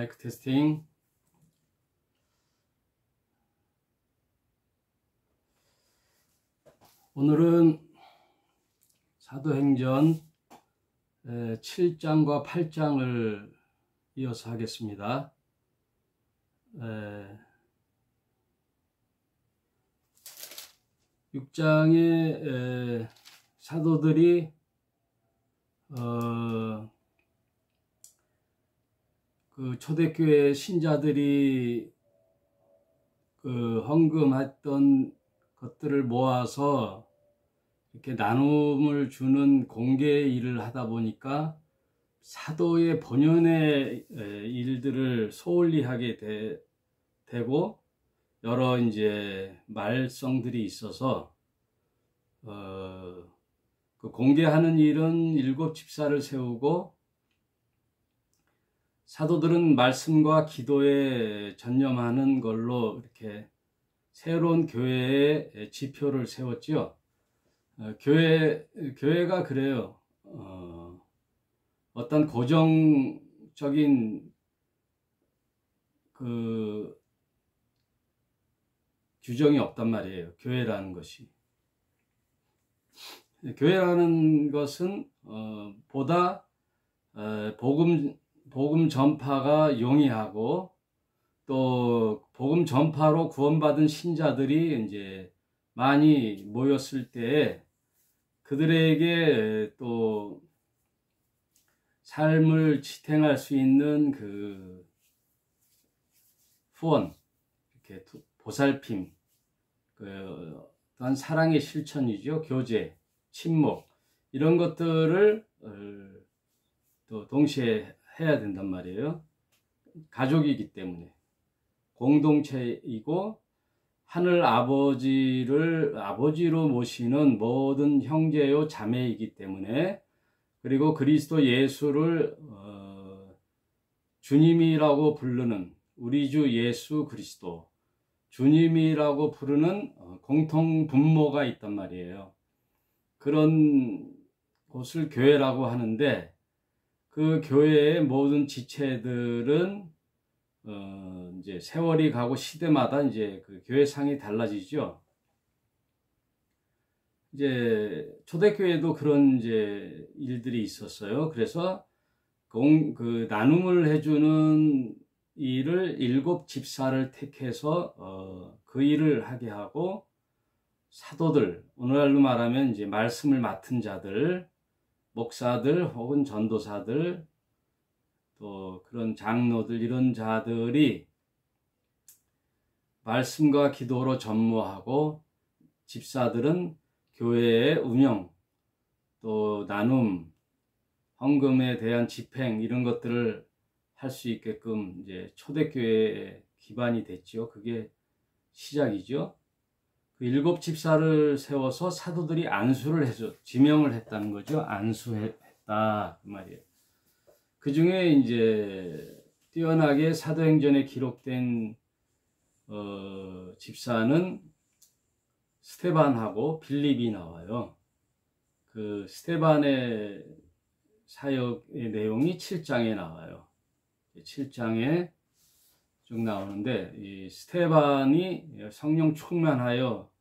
마이크 테스팅. 오늘은 사도행전 7장과 8장을 이어서 하겠습니다. 6장에 사도들이 그 초대교회 신자들이 헌금했던 것들을 모아서 이렇게 나눔을 주는 공개 일을 하다 보니까 사도의 본연의 일들을 소홀히 하게 되고 여러 이제 말썽들이 있어서 그 공개하는 일은 7 집사를 세우고 사도들은 말씀과 기도에 전념하는 걸로 이렇게 새로운 교회의 지표를 세웠지요. 교회가 그래요. 어떤 고정적인 그 규정이 없단 말이에요. 교회라는 것이. 교회라는 것은 보다 복음 전파가 용이하고 또 복음 전파로 구원받은 신자들이 이제 많이 모였을 때에 그들에게 또 삶을 지탱할 수 있는 그 후원, 이렇게 보살핌, 또한 사랑의 실천이죠. 교제, 친목 이런 것들을 또 동시에 해야 된단 말이에요. 가족이기 때문에 공동체이고 하늘 아버지를 아버지로 모시는 모든 형제요 자매이기 때문에 그리고 그리스도 예수를 주님이라고 부르는 우리 주 예수 그리스도 주님이라고 부르는 공통 분모가 있단 말이에요. 그런 곳을 교회라고 하는데 그 교회의 모든 지체들은 이제 세월이 가고 시대마다 이제 그 교회상이 달라지죠. 이제 초대교회도 그런 이제 일들이 있었어요. 그래서 그 나눔을 해주는 일을 7 집사를 택해서 그 일을 하게 하고 사도들, 오늘날로 말하면 이제 말씀을 맡은 자들, 목사들 혹은 전도사들, 또 그런 장로들 이런 자들이 말씀과 기도로 전무하고 집사들은 교회의 운영, 또 나눔, 헌금에 대한 집행 이런 것들을 할 수 있게끔 이제 초대교회의 기반이 됐죠. 그게 시작이죠. 그 7 집사를 세워서 사도들이 안수를 해서 지명을 했다는 거죠. 안수했다 그 말이에요. 그 중에 이제 뛰어나게 사도행전에 기록된 집사는 스데반하고 빌립이 나와요. 그 스데반의 사역의 내용이 7장에 나와요. 7장에 쭉 나오는데 이 스데반이 성령 충만하여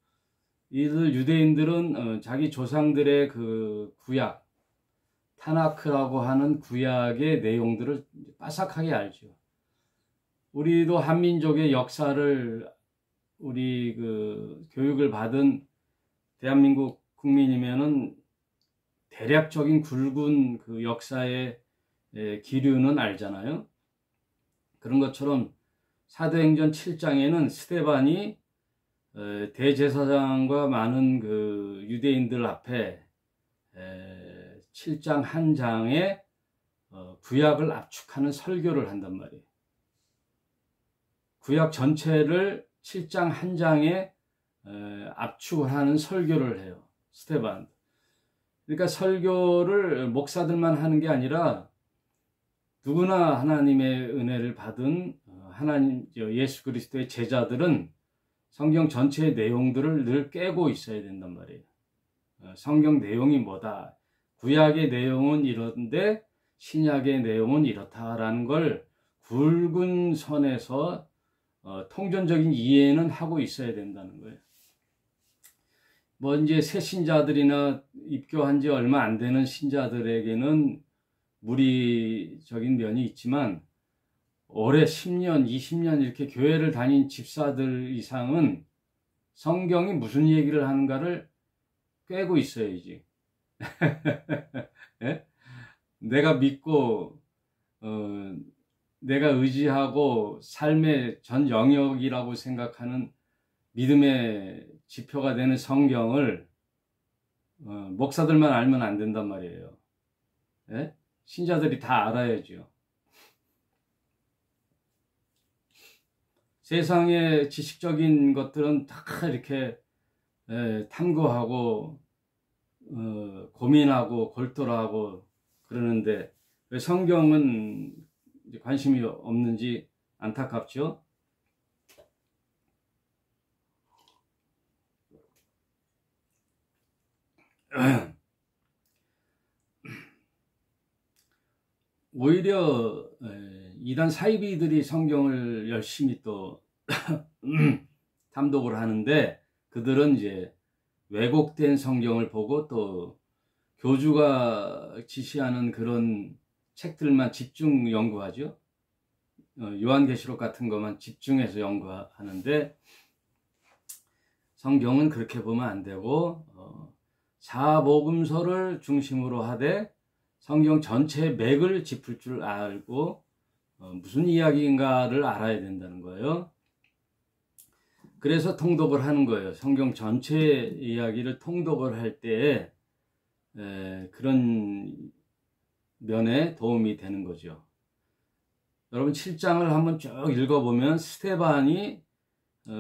이들 유대인들은 자기 조상들의 그 구약 타나크라고 하는 구약의 내용들을 빠삭하게 알죠. 우리도 한민족의 역사를 우리 그 교육을 받은 대한민국 국민이면은 대략적인 굵은 그 역사의 기류는 알잖아요. 그런 것처럼 사도행전 7장에는 스데반이 대제사장과 많은 그 유대인들 앞에 7장 한 장에 구약을 압축하는 설교를 한단 말이에요. 구약 전체를 7장 한 장에 압축을 하는 설교를 해요. 스데반. 그러니까 설교를 목사들만 하는 게 아니라 누구나 하나님의 은혜를 받은 하나님 예수 그리스도의 제자들은 성경 전체의 내용들을 늘 깨고 있어야 된단 말이에요. 성경 내용이 뭐다. 구약의 내용은 이런데 신약의 내용은 이렇다라는 걸 굵은 선에서 통전적인 이해는 하고 있어야 된다는 거예요. 뭐 이제 새 신자들이나 입교한 지 얼마 안 되는 신자들에게는 무리적인 면이 있지만 오래 10년, 20년 이렇게 교회를 다닌 집사들 이상은 성경이 무슨 얘기를 하는가를 꿰고 있어야지. 예? 내가 믿고 내가 의지하고 삶의 전 영역이라고 생각하는 믿음의 지표가 되는 성경을 목사들만 알면 안 된단 말이에요. 예? 신자들이 다 알아야죠. 세상의 지식적인 것들은 다 이렇게 탐구하고 고민하고 골똘하고 그러는데 왜 성경은 관심이 없는지 안타깝죠. 오히려 이단 사이비들이 성경을 열심히 또 탐독을 하는데 그들은 이제 왜곡된 성경을 보고 또 교주가 지시하는 그런 책들만 집중 연구하죠. 요한계시록 같은 것만 집중해서 연구하는데 성경은 그렇게 보면 안 되고 사복음서를 중심으로 하되 성경 전체의 맥을 짚을 줄 알고 무슨 이야기인가를 알아야 된다는 거예요. 그래서 통독을 하는 거예요. 성경 전체의 이야기를 통독을 할 때에 그런 면에 도움이 되는 거죠. 여러분 7장을 한번 쭉 읽어보면 스데반이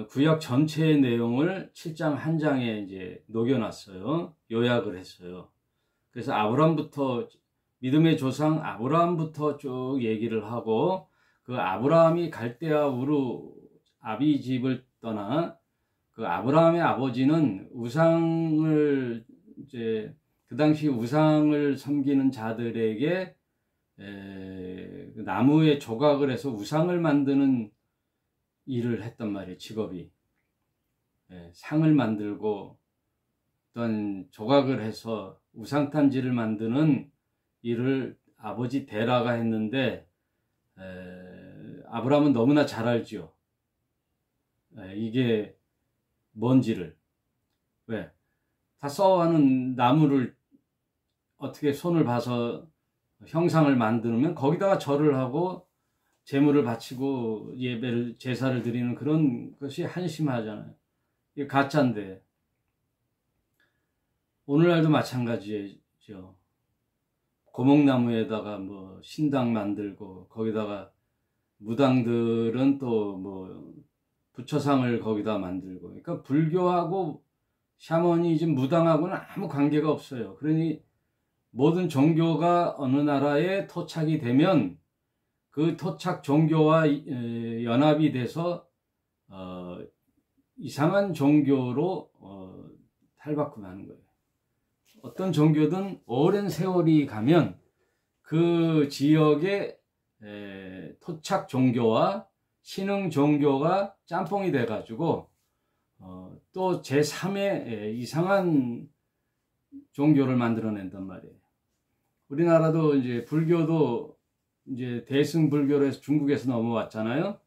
구약 전체의 내용을 7장 한 장에 이제 녹여놨어요. 요약을 했어요. 그래서 아브라함부터 믿음의 조상 아브라함부터 쭉 얘기를 하고 그 아브라함이 갈대아 우르 아비 집을 떠나 그 아브라함의 아버지는 우상을 이제 그 당시 우상을 섬기는 자들에게 나무에 조각을 해서 우상을 만드는 일을 했단 말이에요. 직업이 상을 만들고 어떤 조각을 해서 우상탄지를 만드는 일을 아버지 데라가 했는데 아브라함은 너무나 잘 알죠. 이게 뭔지를. 왜? 다 써와는 나무를 어떻게 손을 봐서 형상을 만들면 거기다가 절을 하고 제물을 바치고 예배를 제사를 드리는 그런 것이 한심하잖아요. 이게 가짜인데 오늘날도 마찬가지죠. 고목나무에다가 뭐 신당 만들고 거기다가 무당들은 또 뭐 부처상을 거기다 만들고 그러니까 불교하고 샤머니즘 무당하고는 아무 관계가 없어요. 그러니 모든 종교가 어느 나라에 토착이 되면 그 토착 종교와 연합이 돼서 이상한 종교로 탈바꿈하는 거예요. 어떤 종교든 오랜 세월이 가면 그 지역의 토착 종교와 신흥 종교가 짬뽕이 돼가지고 또 제3의 이상한 종교를 만들어낸단 말이에요. 우리나라도 이제 불교도 이제 대승불교로 해서 중국에서 넘어왔잖아요.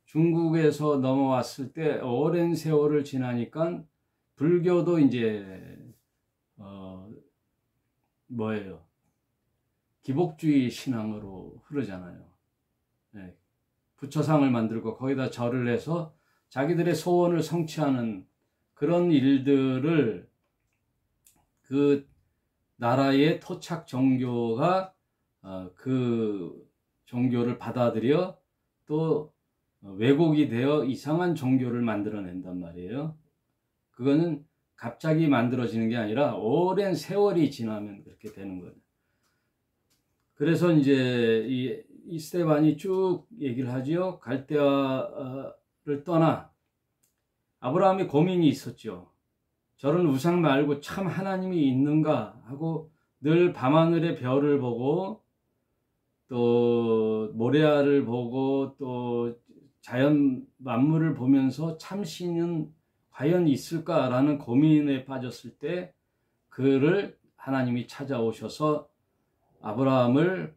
중국에서 넘어왔을 때 오랜 세월을 지나니까 불교도 이제 뭐예요? 기복주의 신앙으로 흐르잖아요. 네. 부처상을 만들고 거기다 절을 해서 자기들의 소원을 성취하는 그런 일들을 그 나라의 토착 종교가 그 종교를 받아들여 또 왜곡이 되어 이상한 종교를 만들어낸단 말이에요. 그거는 갑자기 만들어지는 게 아니라 오랜 세월이 지나면 그렇게 되는 거예요. 그래서 이제 이 스데반이 쭉 얘기를 하죠. 갈대아를 떠나 아브라함이 고민이 있었죠. 저런 우상 말고 참 하나님이 있는가 하고 늘 밤하늘의 별을 보고 또 모래알을 보고 또 자연 만물을 보면서 참신은 과연 있을까라는 고민에 빠졌을 때 그를 하나님이 찾아오셔서 아브라함을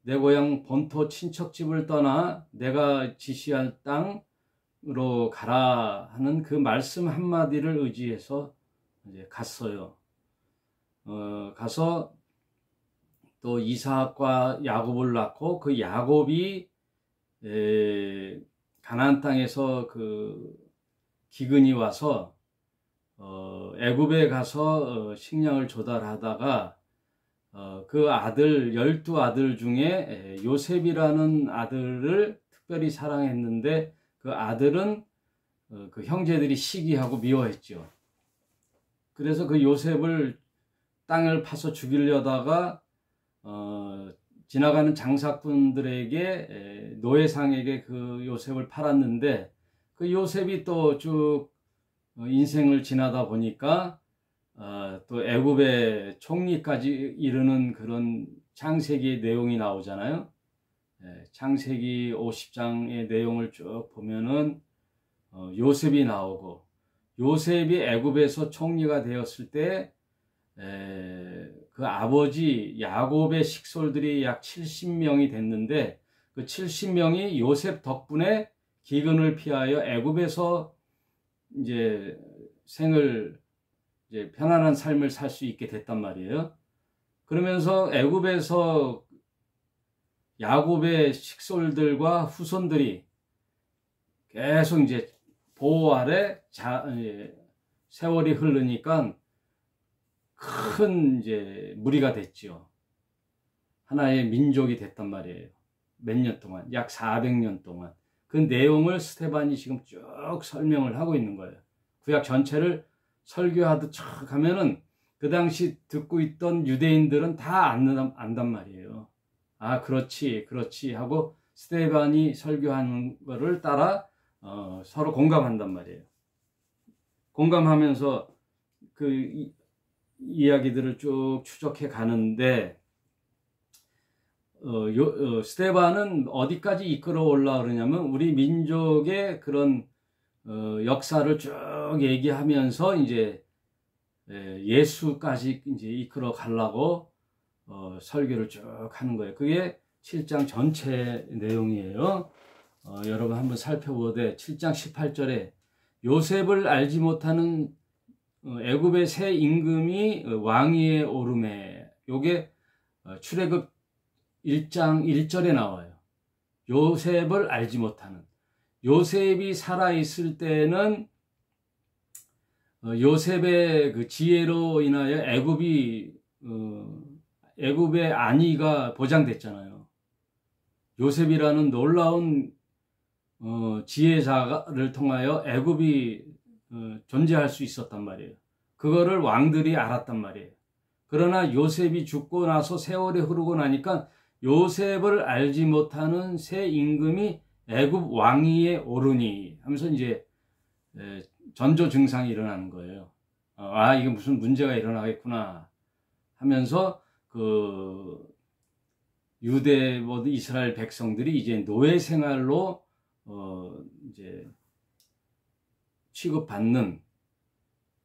내 고향 본토 친척집을 떠나 내가 지시할 땅으로 가라 하는 그 말씀 한마디를 의지해서 이제 갔어요. 가서 또 이삭과 야곱을 낳고 그 야곱이 가나안 땅에서 그 기근이 와서 애굽에 가서 식량을 조달하다가 그 아들 12아들 중에 요셉이라는 아들을 특별히 사랑했는데 그 아들은 그 형제들이 시기하고 미워했죠. 그래서 그 요셉을 땅을 파서 죽이려다가 지나가는 장사꾼들에게 노예상에게 그 요셉을 팔았는데 그 요셉이 또 쭉 인생을 지나다 보니까 또 애굽의 총리까지 이르는 그런 창세기의 내용이 나오잖아요. 창세기 50장의 내용을 쭉 보면은 요셉이 나오고 요셉이 애굽에서 총리가 되었을 때 그 아버지 야곱의 식솔들이 약 70명이 됐는데 그 70명이 요셉 덕분에 기근을 피하여 애굽에서 이제 이제 편안한 삶을 살 수 있게 됐단 말이에요. 그러면서 애굽에서 야곱의 식솔들과 후손들이 계속 이제 보호 아래 세월이 흐르니까 큰 이제 무리가 됐죠. 하나의 민족이 됐단 말이에요. 몇 년 동안, 약 400년 동안. 그 내용을 스데반이 지금 쭉 설명을 하고 있는 거예요. 구약 전체를 설교하듯 쫙 하면은 그 당시 듣고 있던 유대인들은 다 안단 말이에요. 아, 그렇지, 그렇지 하고 스데반이 설교하는 거를 따라 서로 공감한단 말이에요. 공감하면서 그 이야기들을 쭉 추적해 가는데 스데반은 어디까지 이끌어 올라오느냐면 우리 민족의 그런 역사를 쭉 얘기하면서 이제 예수까지 이제 이끌어 가려고 설교를 쭉 하는 거예요. 그게 7장 전체 내용이에요. 여러분 한번 살펴보되 7장 18절에 요셉을 알지 못하는 애굽의 새 임금이 왕위에 오르매, 요게 출애굽 1장 1절에 나와요. 요셉을 알지 못하는. 요셉이 살아있을 때는 요셉의 그 지혜로 인하여 애굽의 안위가 보장됐잖아요. 요셉이라는 놀라운 지혜자를 통하여 애굽이 존재할 수 있었단 말이에요. 그거를 왕들이 알았단 말이에요. 그러나 요셉이 죽고 나서 세월이 흐르고 나니까 요셉을 알지 못하는 새 임금이 애굽 왕위에 오르니 하면서 이제 전조 증상이 일어나는 거예요. 아, 이게 무슨 문제가 일어나겠구나 하면서 그 유대 모두 이스라엘 백성들이 이제 노예 생활로 이제 취급받는,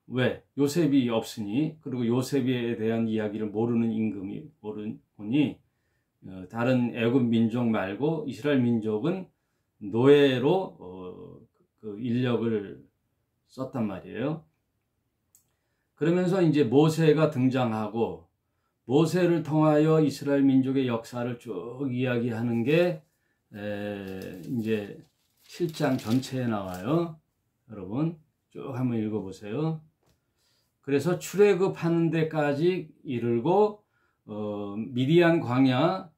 왜? 요셉이 없으니, 그리고 요셉에 대한 이야기를 모르는 임금이 모르니 다른 애굽 민족 말고 이스라엘 민족은 노예로 그 인력을 썼단 말이에요. 그러면서 이제 모세가 등장하고 모세를 통하여 이스라엘 민족의 역사를 쭉 이야기하는 게 이제 7장 전체에 나와요. 여러분 쭉 한번 읽어보세요. 그래서 출애굽하는 데까지 이르고 미디안 광야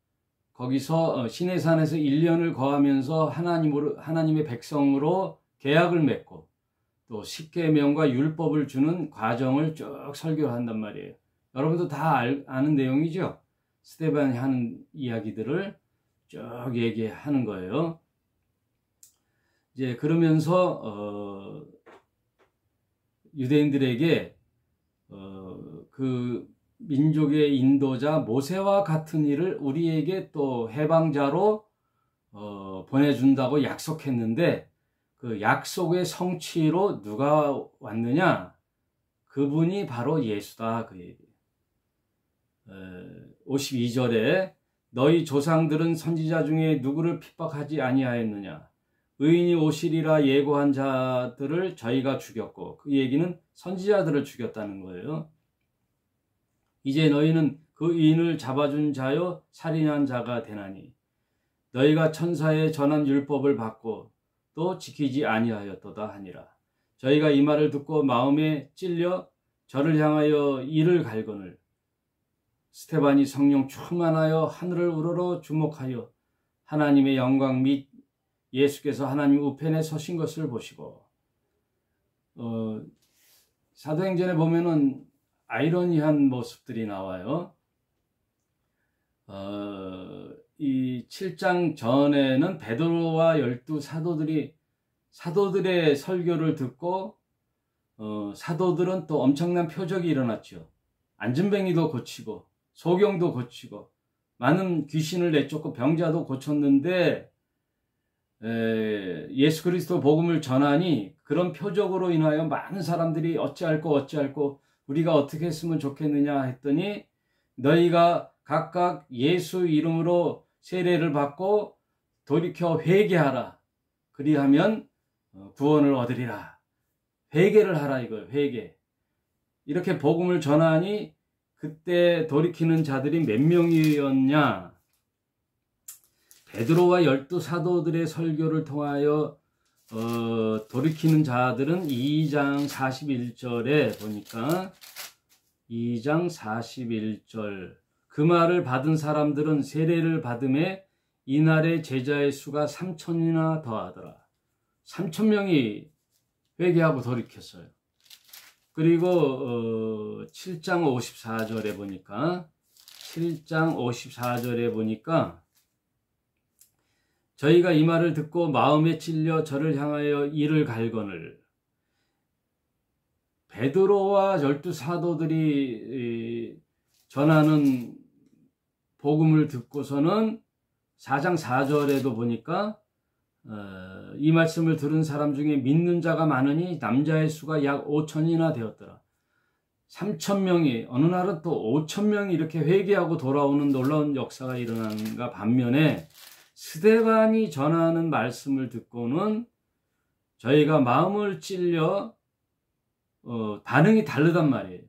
거기서 시내산에서 1년을 거하면서 하나님의 백성으로 계약을 맺고 또 십계명과 율법을 주는 과정을 쭉 설교한단 말이에요. 여러분도 다 아는 내용이죠. 스데반이 하는 이야기들을 쭉 얘기하는 거예요. 이제 그러면서 유대인들에게 그 민족의 인도자 모세와 같은 이를 우리에게 또 해방자로 보내준다고 약속했는데, 그 약속의 성취로 누가 왔느냐? 그분이 바로 예수다, 그 얘기. 52절에 너희 조상들은 선지자 중에 누구를 핍박하지 아니하였느냐? 의인이 오시리라 예고한 자들을 저희가 죽였고, 그 얘기는 선지자들을 죽였다는 거예요. 이제 너희는 그 의인을 잡아준 자요 살인한 자가 되나니 너희가 천사의 전한 율법을 받고 또 지키지 아니하였도다 하니라. 저희가 이 말을 듣고 마음에 찔려 저를 향하여 이를 갈거늘 스데반이 성령 충만하여 하늘을 우러러 주목하여 하나님의 영광 및 예수께서 하나님 우편에 서신 것을 보시고, 사도행전에 보면은 아이러니한 모습들이 나와요. 이 7장 전에는 베드로와 12 사도들의 설교를 듣고 사도들은 또 엄청난 표적이 일어났죠. 안진뱅이도 고치고 소경도 고치고 많은 귀신을 내쫓고 병자도 고쳤는데, 예수 그리스도 복음을 전하니 그런 표적으로 인하여 많은 사람들이 어찌할꼬 우리가 어떻게 했으면 좋겠느냐 했더니, 너희가 각각 예수 이름으로 세례를 받고 돌이켜 회개하라. 그리하면 구원을 얻으리라. 회개를 하라, 이걸 회개. 이렇게 복음을 전하니 그때 돌이키는 자들이 몇 명이었냐? 베드로와 12 사도들의 설교를 통하여 돌이키는 자들은 2장 41절에 보니까 2장 41절 그 말을 받은 사람들은 세례를 받음에 이날의 제자의 수가 3,000이나 더하더라. 3,000명이 회개하고 돌이켰어요. 그리고 7장 54절에 보니까 7장 54절에 보니까 저희가 이 말을 듣고 마음에 찔려 저를 향하여 이를 갈거늘, 베드로와 12 사도들이 전하는 복음을 듣고서는 4장 4절에도 보니까 이 말씀을 들은 사람 중에 믿는 자가 많으니 남자의 수가 약 5,000이나 되었더라. 3,000명이 어느 날은 또 5,000명이 이렇게 회개하고 돌아오는 놀라운 역사가 일어나는가 반면에, 스데반이 전하는 말씀을 듣고는 저희가 마음을 찔려 반응이 다르단 말이에요.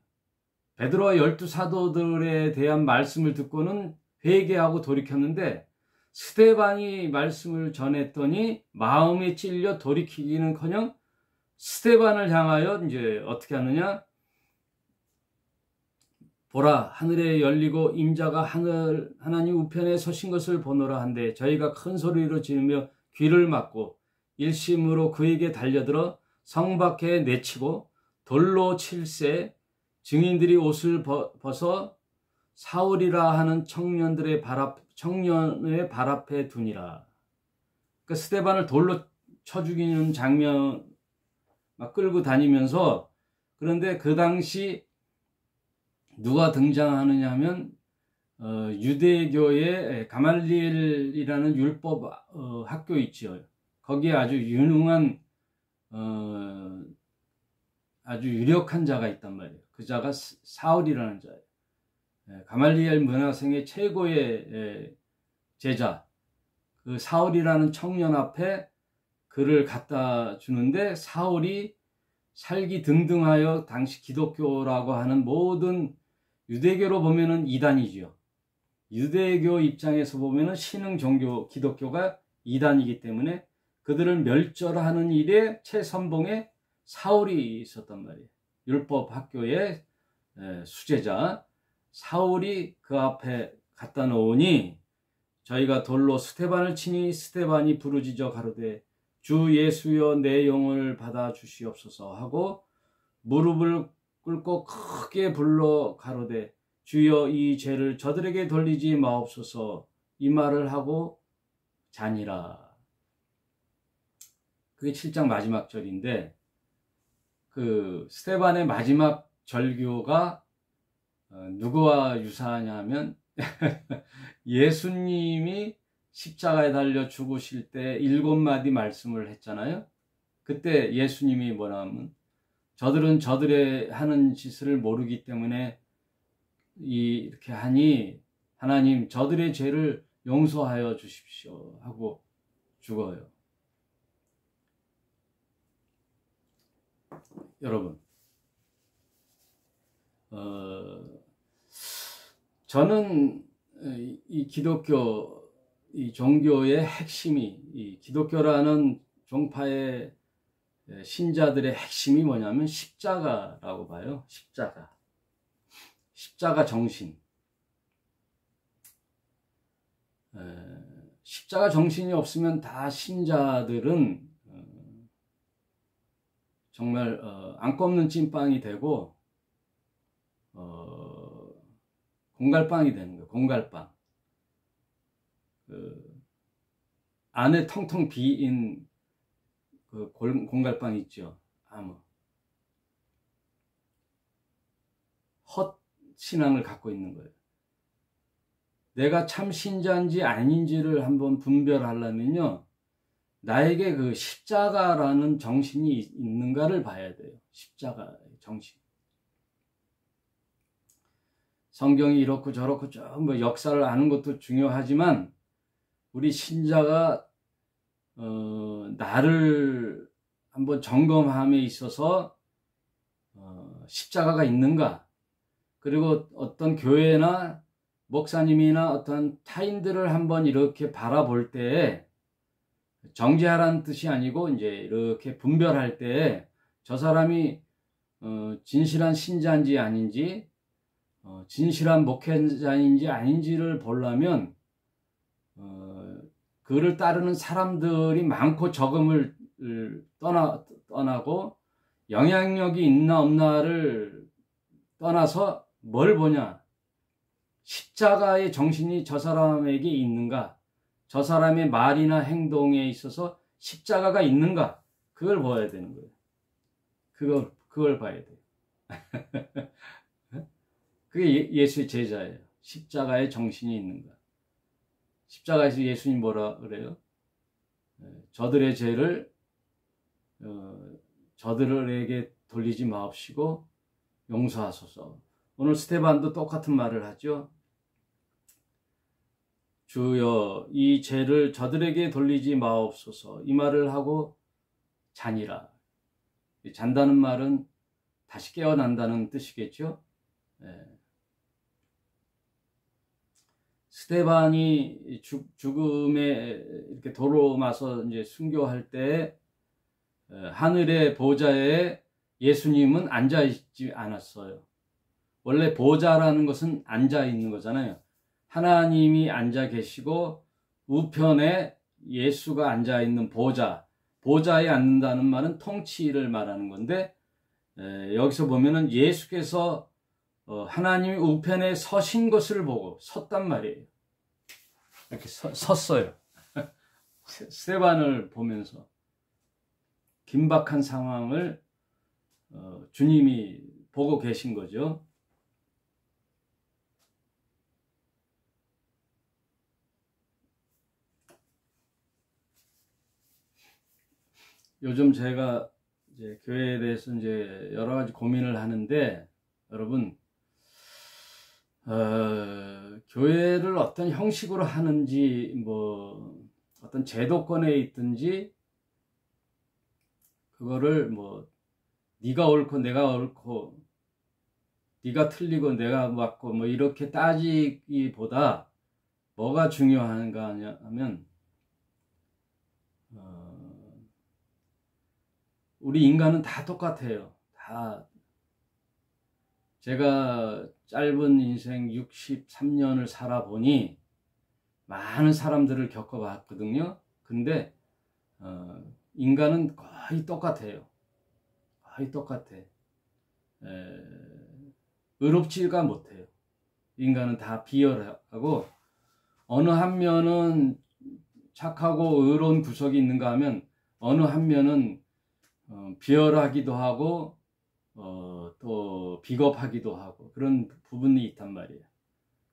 베드로와 12 사도들에 대한 말씀을 듣고는 회개하고 돌이켰는데, 스데반이 말씀을 전했더니 마음에 찔려 돌이키기는커녕 스데반을 향하여 이제 어떻게 하느냐? 보라, 하늘에 열리고 임자가 하나님 우편에 서신 것을 보노라 한데 저희가 큰 소리로 지르며 귀를 막고 일심으로 그에게 달려들어 성 밖에 내치고 돌로 칠세, 증인들이 옷을 벗어 사울이라 하는 청년의 발 앞에 두니라. 그 스데반을 돌로 쳐 죽이는 장면 막 끌고 다니면서, 그런데 그 당시 누가 등장하느냐 하면 유대교의 가말리엘이라는 율법 학교 있죠. 거기에 아주 유능한 아주 유력한 자가 있단 말이에요. 그 자가 사울이라는 자예요. 가말리엘 문화생의 최고의 제자, 그 사울이라는 청년 앞에 그를 갖다 주는데, 사울이 살기 등등하여 당시 기독교라고 하는 모든, 유대교로 보면은 이단이죠. 유대교 입장에서 보면은 신흥 종교 기독교가 이단이기 때문에 그들을 멸절하는 일에 최선봉에 사울이 있었단 말이에요. 율법 학교의 수제자 사울이 그 앞에 갖다 놓으니, 저희가 돌로 스데반을 치니 스데반이 부르짖어 가로되 주 예수여 내 영을 받아 주시옵소서 하고 무릎을 꿇고 크게 불러 가로되 주여 이 죄를 저들에게 돌리지 마옵소서, 이 말을 하고 자니라. 그게 7장 마지막 절인데, 그 스데반의 마지막 절규가 누구와 유사하냐 하면 예수님이 십자가에 달려 죽으실 때 7마디 말씀을 했잖아요. 그때 예수님이 뭐라 하면 저들은 저들의 하는 짓을 모르기 때문에 이렇게 하니 하나님 저들의 죄를 용서하여 주십시오 하고 죽어요. 여러분, 저는 이 기독교, 이 종교의 핵심이, 이 기독교라는 종파의 신자들의 핵심이 뭐냐면 십자가라고 봐요. 십자가 정신. 십자가 정신이 없으면 다 신자들은 정말 안 꼽는 찐빵이 되고 공갈빵이 되는 거예요. 공갈빵. 안에 텅텅 비인 그 공갈빵 있죠. 헛 신앙을 갖고 있는 거예요. 내가 참 신자인지 아닌지를 한번 분별하려면요, 나에게 그 십자가라는 정신이 있는가를 봐야 돼요. 십자가의 정신. 성경이 이렇고 저렇고 좀 뭐 역사를 아는 것도 중요하지만 우리 신자가 나를 한번 점검함에 있어서 십자가가 있는가, 그리고 어떤 교회나 목사님이나 어떤 타인들을 한번 이렇게 바라볼 때 정죄하라는 뜻이 아니고 이제 이렇게 분별할 때 저 사람이 진실한 신자인지 아닌지, 진실한 목회자인지 아닌지를 보려면 그를 따르는 사람들이 많고 적음을 떠나고 영향력이 있나 없나를 떠나서 뭘 보냐, 십자가의 정신이 저 사람에게 있는가, 저 사람의 말이나 행동에 있어서 십자가가 있는가, 그걸 봐야 되는 거예요. 그걸 봐야 돼요. 그게 예수의 제자예요. 십자가의 정신이 있는가. 십자가에서 예수님 뭐라 그래요? 저들의 죄를 저들에게 돌리지 마옵시고 용서하소서. 오늘 스데반도 똑같은 말을 하죠. 주여 이 죄를 저들에게 돌리지 마옵소서. 이 말을 하고 자니라. 잔다는 말은 다시 깨어난다는 뜻이겠죠. 스데반이 죽음에 이렇게 도로마서 이제 순교할 때 하늘의 보좌에 예수님은 앉아 있지 않았어요. 원래 보좌라는 것은 앉아 있는 거잖아요. 하나님이 앉아 계시고 우편에 예수가 앉아 있는 보좌에 앉는다는 말은 통치를 말하는 건데, 여기서 보면은 예수께서 하나님이 우편에 서신 것을 보고 섰단 말이에요. 이렇게 섰어요. 스데반을 보면서 긴박한 상황을 주님이 보고 계신 거죠. 요즘 제가 이제 교회에 대해서 이제 여러 가지 고민을 하는데, 여러분, 교회를 어떤 형식으로 하는지, 뭐 어떤 제도권에 있든지, 그거를 뭐 네가 옳고 내가 옳고, 네가 틀리고 내가 맞고 뭐 이렇게 따지기보다 뭐가 중요한가 하면, 우리 인간은 다 똑같아요. 다. 제가 짧은 인생 63년을 살아보니 많은 사람들을 겪어봤거든요. 근데 인간은 거의 똑같아요. 거의 똑같아. 의롭지가 못해요. 인간은 다 비열하고, 어느 한 면은 착하고 의로운 구석이 있는가 하면 어느 한 면은 비열하기도 하고 또 비겁하기도 하고 그런 부분이 있단 말이에요.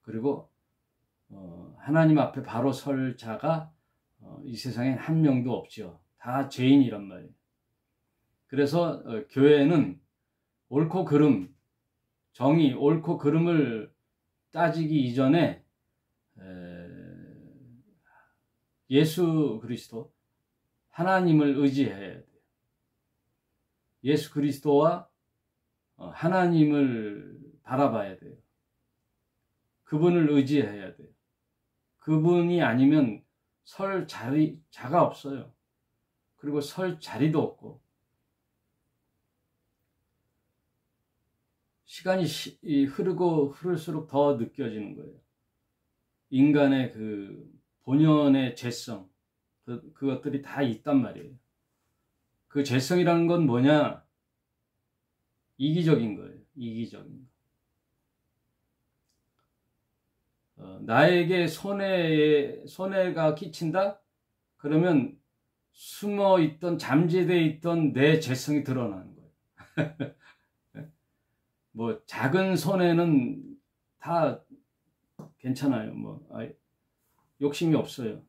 그리고 하나님 앞에 바로 설 자가 이 세상엔 한 명도 없죠. 다 죄인이란 말이에요. 그래서 교회는 옳고 그름, 정의, 옳고 그름을 따지기 이전에 예수 그리스도, 하나님을 의지해야 돼요. 예수 그리스도와 하나님을 바라봐야 돼요. 그분을 의지해야 돼요. 그분이 아니면 설 자가 없어요. 그리고 설 자리도 없고. 시간이 흐르고 흐를수록 더 느껴지는 거예요. 인간의 그 본연의 죄성, 그것들이 다 있단 말이에요. 그 죄성이라는 건 뭐냐? 이기적인 거예요. 이기적인 거. 나에게 손해가 끼친다? 그러면 숨어있던, 잠재되어 있던 내 죄성이 드러나는 거예요. 뭐 작은 손해는 다 괜찮아요. 욕심이 없어요.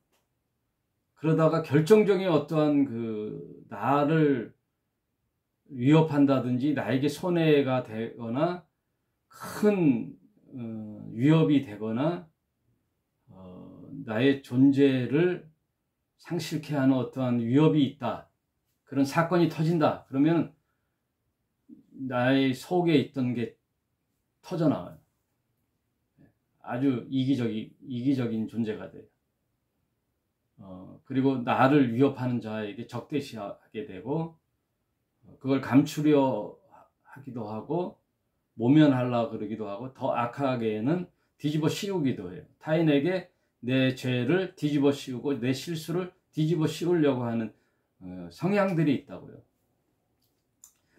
그러다가 결정적인 어떠한 그 나를 위협한다든지 나에게 손해가 되거나 큰 위협이 되거나 나의 존재를 상실케 하는 어떠한 위협이 있다. 그런 사건이 터진다. 그러면 나의 속에 있던 게 터져나와요. 아주 이기적인 존재가 돼요. 그리고 나를 위협하는 자에게 적대시하게 되고 그걸 감추려 하기도 하고 모면하려고 그러기도 하고 더 악하게는 뒤집어 씌우기도 해요. 타인에게 내 죄를 뒤집어 씌우고 내 실수를 뒤집어 씌우려고 하는 성향들이 있다고요.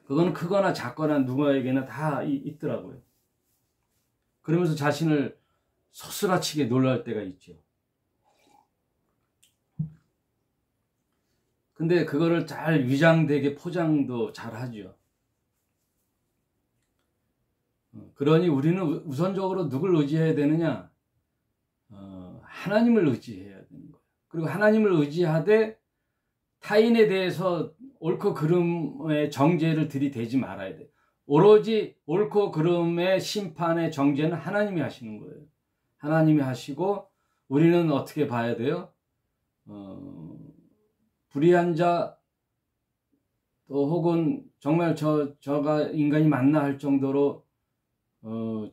그거는 크거나 작거나 누구에게나 다 있더라고요. 그러면서 자신을 소스라치게 놀랄 때가 있죠. 근데 그거를 잘 위장되게 포장도 잘 하죠. 그러니 우리는 우선적으로 누굴 의지해야 되느냐? 하나님을 의지해야 되는 거예요. 그리고 하나님을 의지하되 타인에 대해서 옳고 그름의 정죄를 들이대지 말아야 돼요. 오로지 옳고 그름의 심판의 정죄는 하나님이 하시는 거예요. 하나님이 하시고 우리는 어떻게 봐야 돼요? 불의한 자, 또 혹은 정말 저가 인간이 맞나 할 정도로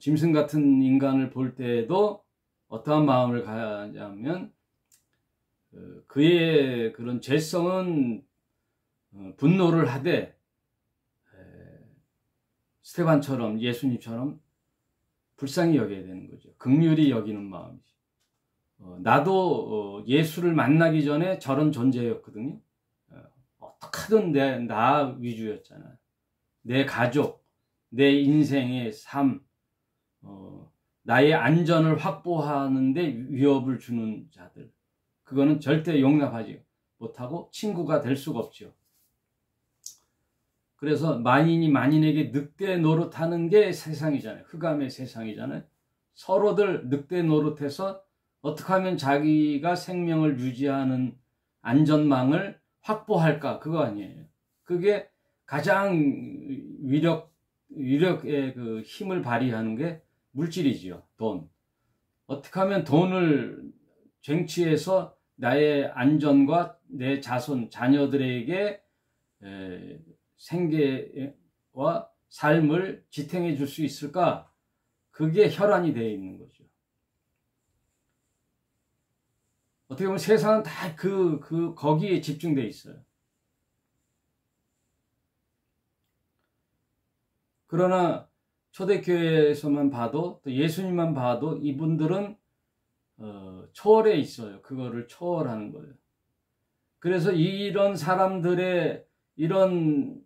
짐승 같은 인간을 볼 때에도 어떠한 마음을 가냐면 그의 그런 죄성은 분노를 하되 스테반처럼 예수님처럼 불쌍히 여겨야 되는 거죠. 긍휼히 여기는 마음이죠. 나도 예수를 만나기 전에 저런 존재였거든요. 어떡하든 나 위주였잖아요. 내 가족, 내 인생의 삶, 나의 안전을 확보하는데 위협을 주는 자들, 그거는 절대 용납하지 못하고 친구가 될 수가 없죠. 그래서 만인이 만인에게 늑대 노릇하는 게 세상이잖아요. 흑암의 세상이잖아요. 서로들 늑대 노릇해서 어떻게 하면 자기가 생명을 유지하는 안전망을 확보할까? 그거 아니에요. 그게 가장 위력의 그 힘을 발휘하는 게 물질이지요. 돈. 어떻게 하면 돈을 쟁취해서 나의 안전과 내 자손, 자녀들에게 생계와 삶을 지탱해 줄 수 있을까? 그게 혈안이 되어 있는 거죠. 어떻게 보면 세상은 다 거기에 집중되어 있어요. 그러나 초대교회에서만 봐도 또 예수님만 봐도 이분들은 초월해 있어요. 그거를 초월하는 거예요. 그래서 이런 사람들의 이런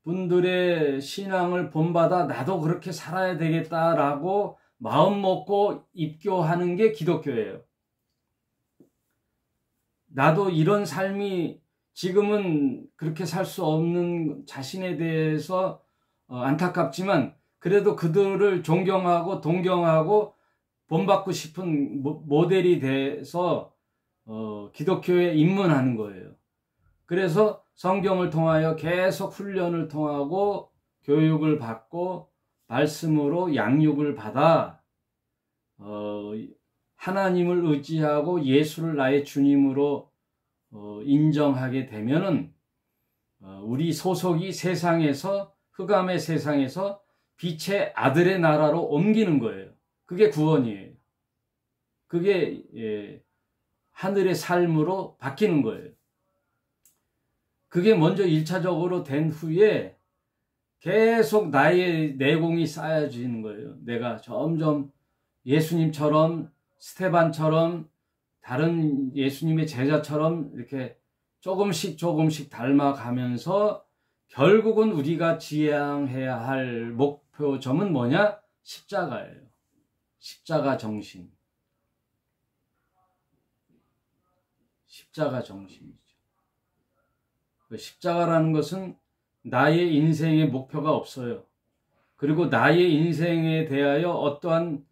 분들의 신앙을 본받아 나도 그렇게 살아야 되겠다라고 마음 먹고 입교하는 게 기독교예요. 나도 이런 삶이 지금은 그렇게 살 수 없는 자신에 대해서 안타깝지만 그래도 그들을 존경하고 동경하고 본받고 싶은 모델이 돼서 기독교에 입문하는 거예요. 그래서 성경을 통하여 계속 훈련을 통하고 교육을 받고 말씀으로 양육을 받아 하나님을 의지하고 예수를 나의 주님으로 인정하게 되면은 우리 소속이 세상에서, 흑암의 세상에서 빛의 아들의 나라로 옮기는 거예요. 그게 구원이에요. 그게 하늘의 삶으로 바뀌는 거예요. 그게 먼저 1차적으로 된 후에 계속 나의 내공이 쌓여지는 거예요. 내가 점점 예수님처럼, 스테반처럼, 다른 예수님의 제자처럼 이렇게 조금씩 닮아가면서 결국은 우리가 지향해야 할 목표점은 뭐냐? 십자가예요. 십자가 정신. 십자가 정신이죠. 십자가라는 것은 나의 인생의 목표가 없어요. 그리고 나의 인생에 대하여 어떠한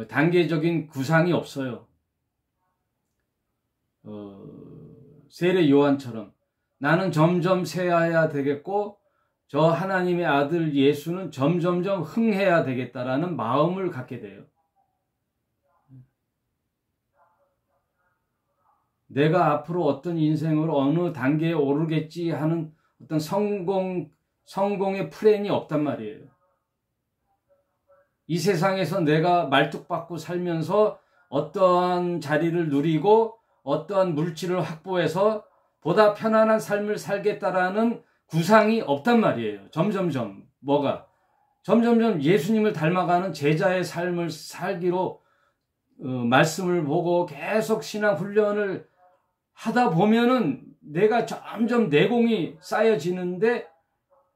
단계적인 구상이 없어요. 세례 요한처럼 나는 점점 쇠해야 되겠고 저 하나님의 아들 예수는 점점점 흥해야 되겠다라는 마음을 갖게 돼요. 내가 앞으로 어떤 인생으로 어느 단계에 오르겠지 하는 어떤 성공의 플랜이 없단 말이에요. 이 세상에서 내가 말뚝박고 살면서 어떠한 자리를 누리고 어떠한 물질을 확보해서 보다 편안한 삶을 살겠다라는 구상이 없단 말이에요. 점점점 예수님을 닮아가는 제자의 삶을 살기로 말씀을 보고 계속 신앙 훈련을 하다 보면은 내가 점점 내공이 쌓여지는데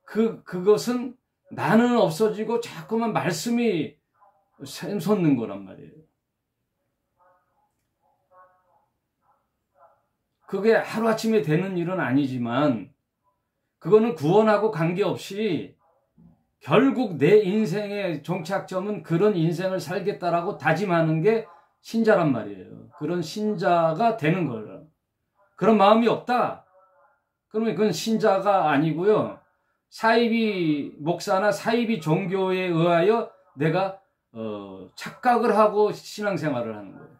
그것은 나는 없어지고 자꾸만 말씀이 샘솟는 거란 말이에요. 그게 하루아침에 되는 일은 아니지만 그거는 구원하고 관계없이 결국 내 인생의 종착점은 그런 인생을 살겠다라고 다짐하는 게 신자란 말이에요. 그런 신자가 되는 거예요. 그런 마음이 없다? 그러면 그건 신자가 아니고요. 사이비 목사나 사이비 종교에 의하여 내가 착각을 하고 신앙생활을 하는 거예요.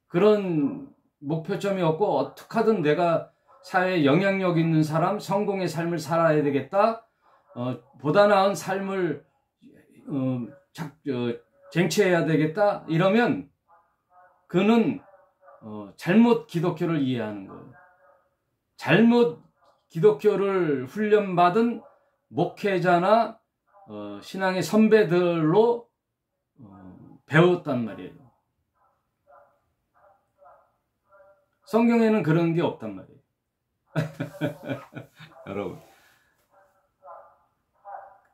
그런 목표점이 없고 어떻게 하든 내가 사회에 영향력 있는 사람, 성공의 삶을 살아야 되겠다. 보다 나은 삶을 쟁취해야 되겠다. 이러면 그는 잘못 기독교를 이해하는 거예요. 잘못 기독교를 훈련받은 목회자나 신앙의 선배들로 배웠단 말이에요. 성경에는 그런 게 없단 말이에요. 여러분.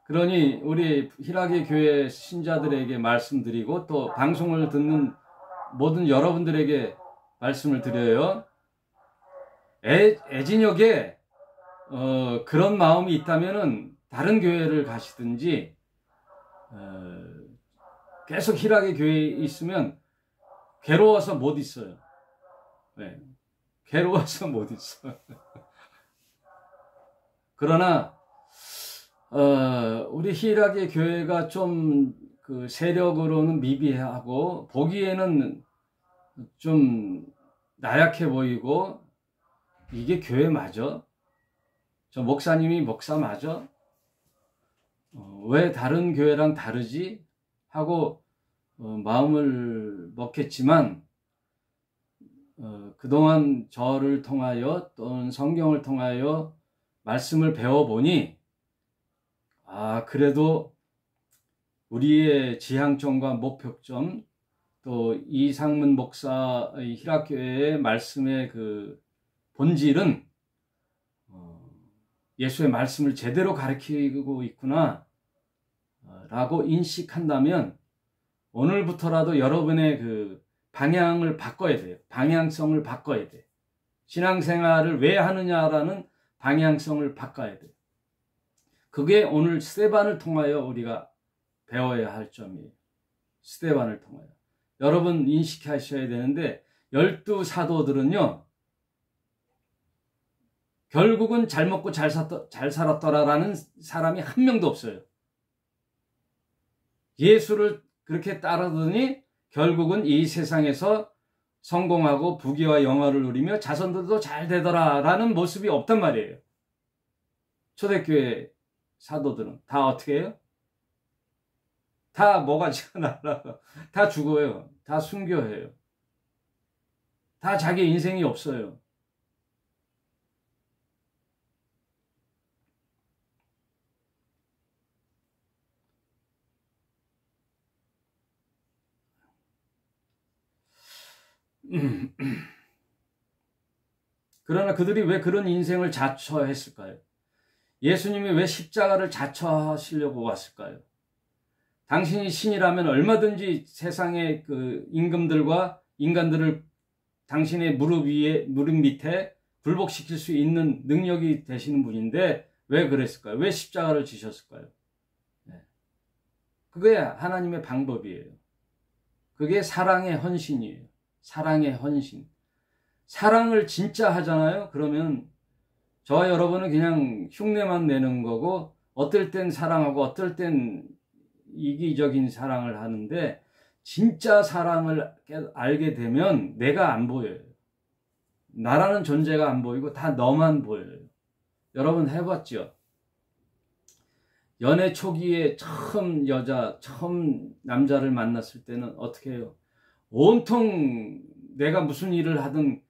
그러니 우리 희락의 교회 신자들에게 말씀드리고 또 방송을 듣는 모든 여러분들에게 말씀을 드려요. 애진역에 그런 마음이 있다면은 다른 교회를 가시든지 계속 희락의 교회에 있으면 괴로워서 못 있어요. 네. 괴로워서 못 있어. 그러나 우리 희락의 교회가 좀 그 세력으로는 미비하고 보기에는 좀 나약해 보이고 이게 교회 맞아? 저 목사님이 목사 맞아? 왜 다른 교회랑 다르지? 하고 마음을 먹겠지만 그동안 저를 통하여 또는 성경을 통하여 말씀을 배워보니 그래도 우리의 지향점과 목표점 또 이상문 목사의 희락교회의 말씀의 그 본질은 예수의 말씀을 제대로 가르치고 있구나 라고 인식한다면 오늘부터라도 여러분의 그 방향을 바꿔야 돼요. 방향성을 바꿔야 돼요. 신앙생활을 왜 하느냐라는 방향성을 바꿔야 돼요. 그게 오늘 스데반을 통하여 우리가 배워야 할 점이에요. 스데반을 통하여. 여러분 인식하셔야 되는데 12사도들은요. 결국은 잘 먹고 잘 살았더라라는 사람이 한 명도 없어요. 예수를 그렇게 따르더니 결국은 이 세상에서 성공하고 부귀와 영화를 누리며 자손들도 잘 되더라라는 모습이 없단 말이에요. 초대교회 사도들은 다 어떻게 해요? 다 뭐가지가 날아가. 다 죽어요. 다 순교해요. 다 자기 인생이 없어요. 그러나 그들이 왜 그런 인생을 자처했을까요? 예수님이 왜 십자가를 자처하시려고 왔을까요? 당신이 신이라면 얼마든지 세상의 그 임금들과 인간들을 당신의 무릎 밑에 굴복시킬 수 있는 능력이 되시는 분인데 왜 그랬을까요? 왜 십자가를 지셨을까요? 네. 그게 하나님의 방법이에요. 그게 사랑의 헌신이에요. 사랑의 헌신. 사랑을 진짜 하잖아요. 그러면 저와 여러분은 그냥 흉내만 내는 거고 어떨 땐 사랑하고 어떨 땐 이기적인 사랑을 하는데 진짜 사랑을 알게 되면 내가 안 보여요. 나라는 존재가 안 보이고 다 너만 보여요. 여러분 해봤죠? 연애 초기에 처음 남자를 만났을 때는 어떻게 해요? 온통 내가 무슨 일을 하든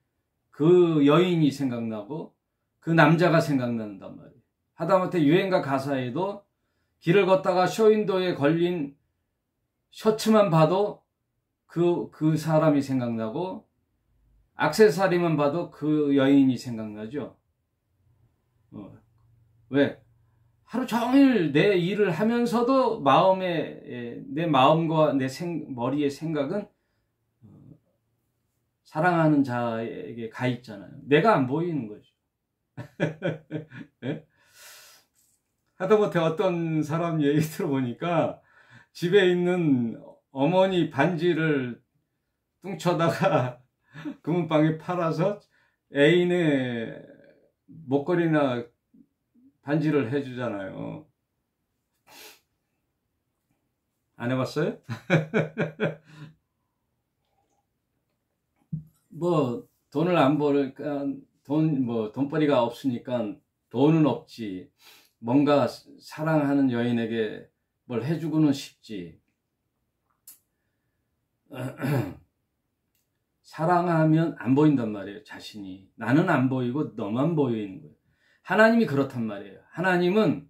그 여인이 생각나고 그 남자가 생각난단 말이에요. 하다못해 유행가 가사에도 길을 걷다가 쇼윈도에 걸린 셔츠만 봐도 그 사람이 생각나고 액세서리만 봐도 그 여인이 생각나죠. 왜? 하루 종일 내 일을 하면서도 내 마음과 내 머리의 생각은 사랑하는 자에게 가 있잖아요. 내가 안 보이는 거죠. 네? 하다못해 어떤 사람 얘기 들어보니까 집에 있는 어머니 반지를 뚱쳐다가 금은방에 팔아서 애인의 목걸이나 반지를 해주잖아요. 안 해봤어요? 뭐 돈을 안 벌으니까 돈벌이가 없으니까 돈은 없지. 뭔가 사랑하는 여인에게 뭘 해주고는 싶지. 사랑하면 안 보인단 말이에요. 자신이. 나는 안 보이고 너만 보이는 거예요. 하나님이 그렇단 말이에요. 하나님은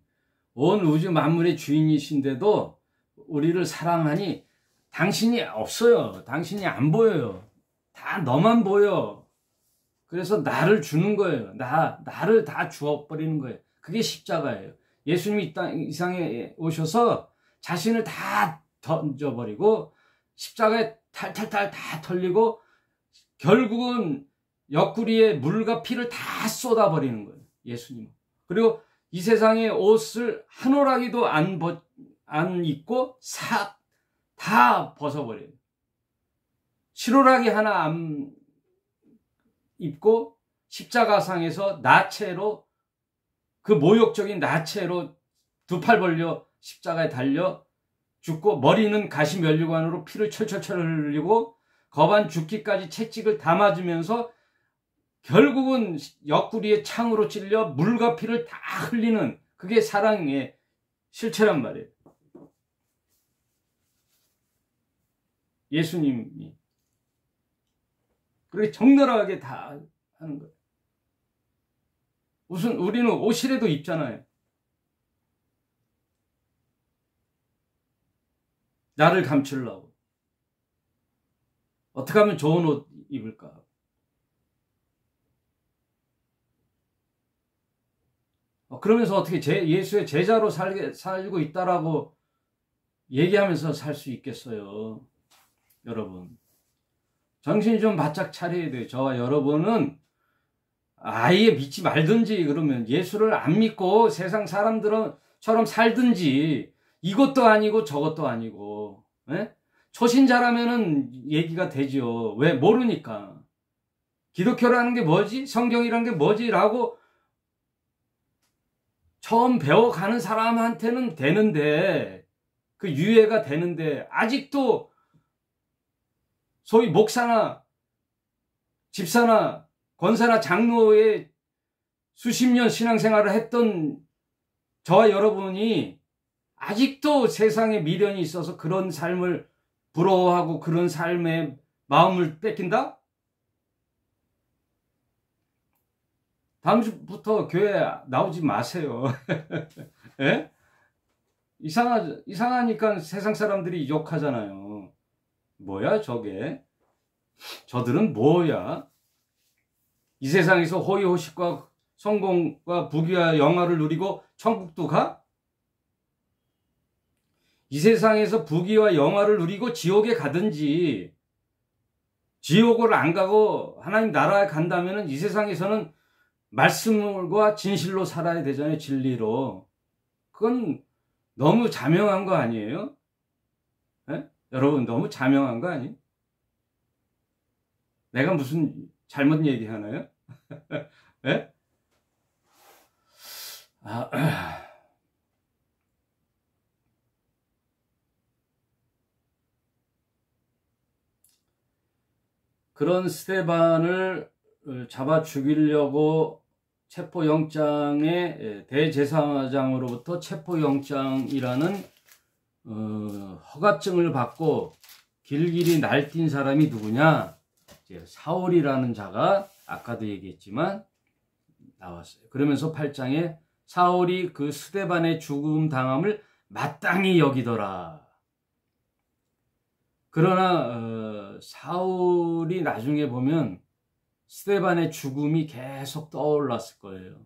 온 우주 만물의 주인이신데도 우리를 사랑하니 당신이 없어요. 당신이 안 보여요. 다 너만 보여. 그래서 나를 주는 거예요. 나를 다 주어버리는 거예요. 그게 십자가예요. 예수님이 이 땅에 오셔서 자신을 다 던져버리고 십자가에 탈탈탈 다 털리고 결국은 옆구리에 물과 피를 다 쏟아버리는 거예요. 예수님. 그리고 이 세상의 옷을 한 오라기도 안 입고 싹 다 벗어버려요. 실오라기 하나 안 입고 십자가상에서 나체로 그 모욕적인 나체로 두 팔 벌려 십자가에 달려 죽고 머리는 가시 면류관으로 피를 철철철 흘리고 거반 죽기까지 채찍을 다 맞으면서 결국은 옆구리에 창으로 찔려 물과 피를 다 흘리는 그게 사랑의 실체란 말이에요. 예수님이 그렇게 적나라하게 다 하는 거예요. 무슨 우리는 옷이라도 입잖아요. 나를 감추려고. 어떻게 하면 좋은 옷 입을까? 그러면서 어떻게 예수의 제자로 살고 있다라고 얘기하면서 살 수 있겠어요. 여러분. 정신 좀 바짝 차려야 돼요. 저와 여러분은 아예 믿지 말든지, 그러면 예수를 안 믿고 세상 사람들처럼 살든지, 이것도 아니고 저것도 아니고, 예? 초신자라면은 얘기가 되죠. 왜? 모르니까. 기독교라는 게 뭐지? 성경이라는 게 뭐지? 라고 처음 배워가는 사람한테는 되는데, 그 유예가 되는데, 아직도 소위 목사나 집사나 권사나 장로의 수십 년 신앙생활을 했던 저와 여러분이 아직도 세상에 미련이 있어서 그런 삶을 부러워하고 그런 삶에 마음을 뺏긴다? 다음 주부터 교회 나오지 마세요. 예? 이상하니까 세상 사람들이 욕하잖아요. 뭐야 저게? 저들은 뭐야? 이 세상에서 호의호식과 성공과 부귀와 영화를 누리고 천국도 가? 이 세상에서 부귀와 영화를 누리고 지옥에 가든지, 지옥을 안 가고 하나님 나라에 간다면 이 세상에서는 말씀과 진실로 살아야 되잖아요. 진리로. 그건 너무 자명한 거 아니에요? 예? 여러분 너무 자명한 거 아니에요? 내가 무슨 잘못 얘기하나요? 예? 그런 스데반을 잡아 죽이려고 체포영장에, 대제사장으로부터 체포영장이라는 허가증을 받고 길길이 날뛴 사람이 누구냐? 이제 사울이라는 자가 아까도 얘기했지만 나왔어요. 그러면서 8장에 사울이 그 스데반의 죽음 당함을 마땅히 여기더라. 그러나 사울이 나중에 보면 스데반의 죽음이 계속 떠올랐을 거예요.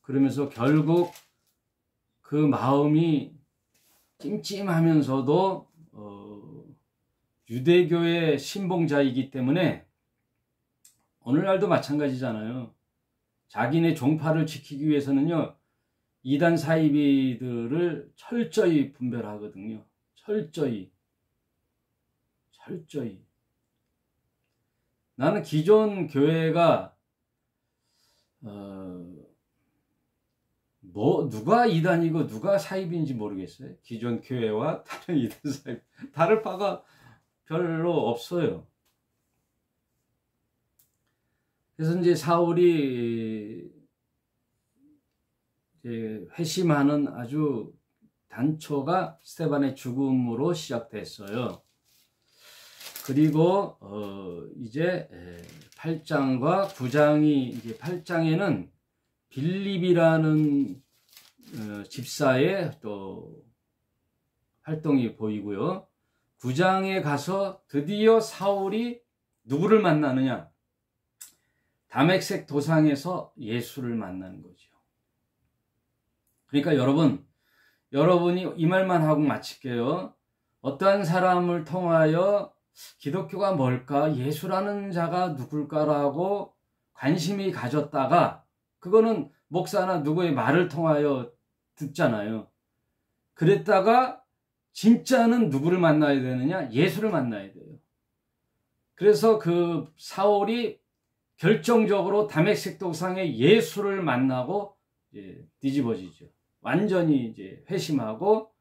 그러면서 결국 그 마음이 찜찜하면서도 유대교의 신봉자이기 때문에, 오늘날도 마찬가지잖아요. 자기네 종파를 지키기 위해서는요, 이단 사이비들을 철저히 분별하거든요. 철저히. 나는 기존 교회가 누가 이단이고 누가 사이비인지 모르겠어요. 기존 교회와 다른 이단 사이비, 다를 바가 별로 없어요. 그래서 이제 사울이 이제 회심하는 아주 단초가 스데반의 죽음으로 시작됐어요. 그리고 이제 8장과 9장이, 이제 8장에는 빌립이라는 집사의 또 활동이 보이고요. 9장에 가서 드디어 사울이 누구를 만나느냐? 다메섹 도상에서 예수를 만나는 거죠. 그러니까 여러분이 이 말만 하고 마칠게요. 어떠한 사람을 통하여 기독교가 뭘까? 예수라는 자가 누굴까라고 관심이 가졌다가, 그거는 목사나 누구의 말을 통하여 듣잖아요. 그랬다가 진짜는 누구를 만나야 되느냐? 예수를 만나야 돼요. 그래서 그 사울이 결정적으로 다메섹 도상의 예수를 만나고 이제 뒤집어지죠. 완전히 이제 회심하고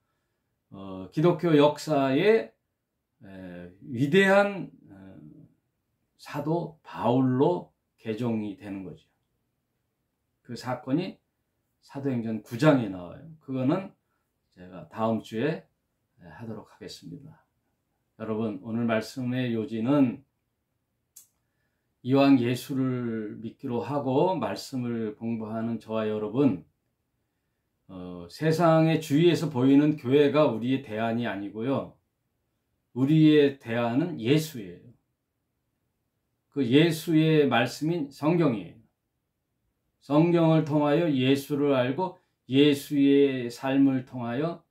기독교 역사의 위대한 사도 바울로 개종이 되는 거죠. 그 사건이 사도행전 9장에 나와요. 그거는 제가 다음 주에 하도록 하겠습니다. 여러분, 오늘 말씀의 요지는 이왕 예수를 믿기로 하고 말씀을 공부하는 저와 여러분, 세상의 주위에서 보이는 교회가 우리의 대안이 아니고요. 우리의 대안은 예수예요. 그 예수의 말씀인 성경이에요. 성경을 통하여 예수를 알고 예수의 삶을 통하여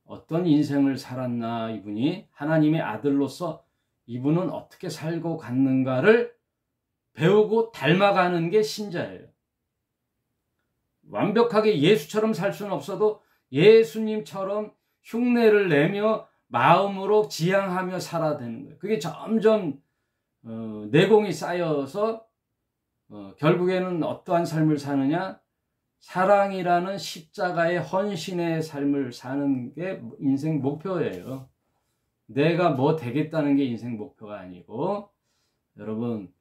어떤 인생을 살았나, 이분이 하나님의 아들로서 이분은 어떻게 살고 갔는가를 배우고 닮아가는 게 신자예요. 완벽하게 예수처럼 살 수는 없어도 예수님처럼 흉내를 내며 마음으로 지향하며 살아야 되는 거예요. 그게 점점 내공이 쌓여서 결국에는 어떠한 삶을 사느냐? 사랑이라는 십자가의 헌신의 삶을 사는 게 인생 목표예요. 내가 뭐 되겠다는 게 인생 목표가 아니고, 여러분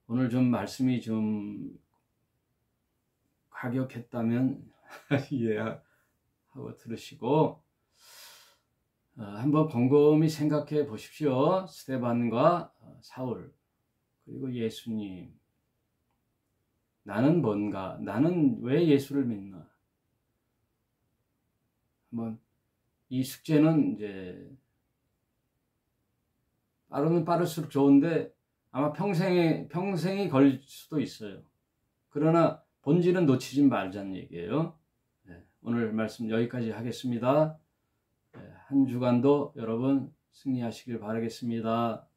오늘 좀 말씀이 좀 과격했다면 이해하고 들으시고 한번 곰곰이 생각해 보십시오. 스데반과 사울 그리고 예수님, 나는 뭔가? 나는 왜 예수를 믿나? 한번 이 숙제는 이제 빠르면 빠를수록 좋은데 아마 평생이 걸릴 수도 있어요. 그러나 본질은 놓치지 말자는 얘기예요. 네, 오늘 말씀 여기까지 하겠습니다. 한 주간도 여러분 승리하시길 바라겠습니다.